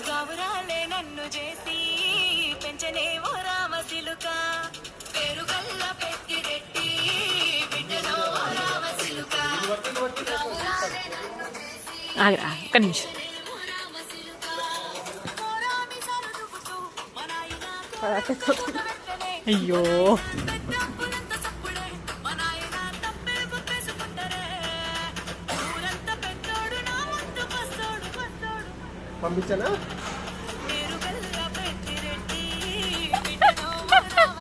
గౌరాలే నన్ను చేసి పెంచనేవో రామసిలుక పేరుగల్ల పెద్దిరెడ్డి బిడ్డనో రామసిలుక ఒక్క నిమిషం అయ్యో పంపించానా